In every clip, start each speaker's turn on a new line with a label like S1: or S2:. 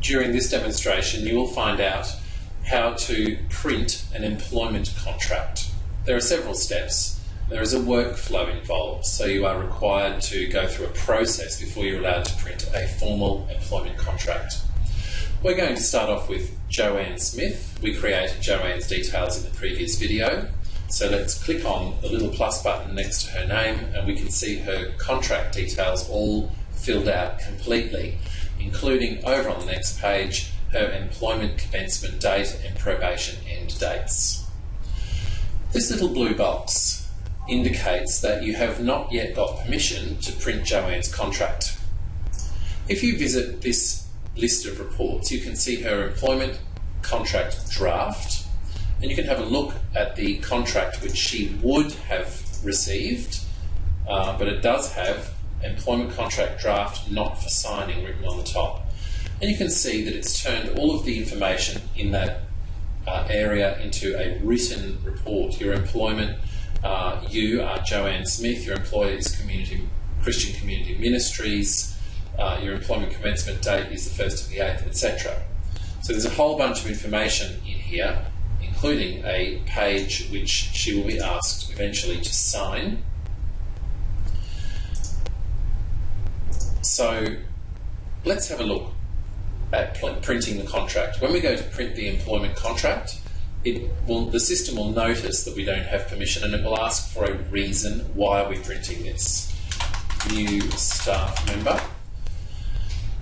S1: during this demonstration you will find out how to print an employment contract. There are several steps. There is a workflow involved, so you are required to go through a process before you're allowed to print a formal employment contract. We're going to start off with Joanne Smith. We created Joanne's details in the previous video. So let's click on the little plus button next to her name and we can see her contract details all filled out completely, including over on the next page her employment commencement date and probation end dates. This little blue box indicates that you have not yet got permission to print Joanne's contract. If you visit this list of reports, you can see her employment contract draft, and you can have a look at the contract which she would have received, but it does have employment contract draft not for signing written on the top. And you can see that it's turned all of the information in that area into a written report. Your employment, you are Joanne Smith, your employer is Christian Community Ministries, your employment commencement date is the 1st of the 8th, etc. So there's a whole bunch of information in here, including a page which she will be asked eventually to sign. So let's have a look at printing the contract. When we go to print the employment contract, the system will notice that we don't have permission and it will ask for a reason. Why are we printing this? New staff member.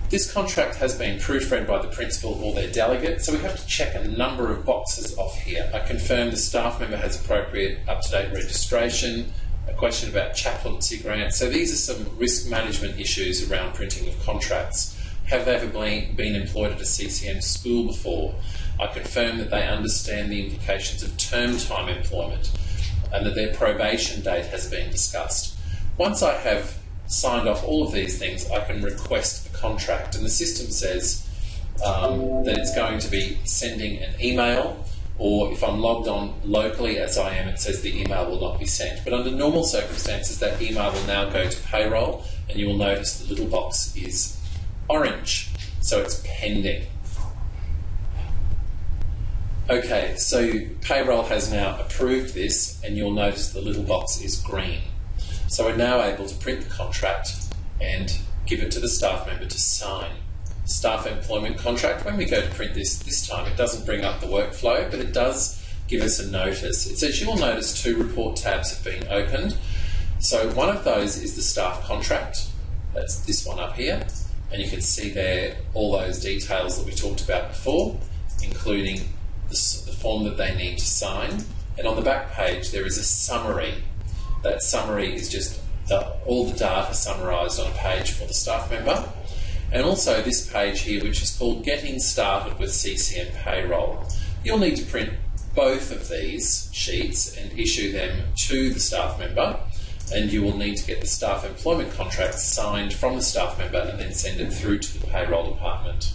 S1: This contract has been proofread by the principal or their delegate, so we have to check a number of boxes off here. I confirm the staff member has appropriate up-to-date registration, a question about chaplaincy grant. So these are some risk management issues around printing of contracts. Have they ever been employed at a CCM school before? I confirm that they understand the implications of term time employment and that their probation date has been discussed. Once I have signed off all of these things, I can request the contract, and the system says that it's going to be sending an email, or if I'm logged on locally as I am, it says the email will not be sent. But under normal circumstances, that email will now go to payroll, and you will notice the little box is orange, so it's pending. Okay, so payroll has now approved this, and you'll notice the little box is green. So we're now able to print the contract and give it to the staff member to sign. Staff employment contract, when we go to print this time it doesn't bring up the workflow, but it does give us a notice. It says you will notice 2 report tabs have been opened. So one of those is the staff contract, that's this one up here, and you can see there all those details that we talked about before, including the form that they need to sign. And on the back page there is a summary. That summary is just all the data summarised on a page for the staff member. And also this page here, which is called Getting Started with CCM Payroll. You'll need to print both of these sheets and issue them to the staff member, and you will need to get the staff employment contract signed from the staff member and then send it through to the payroll department.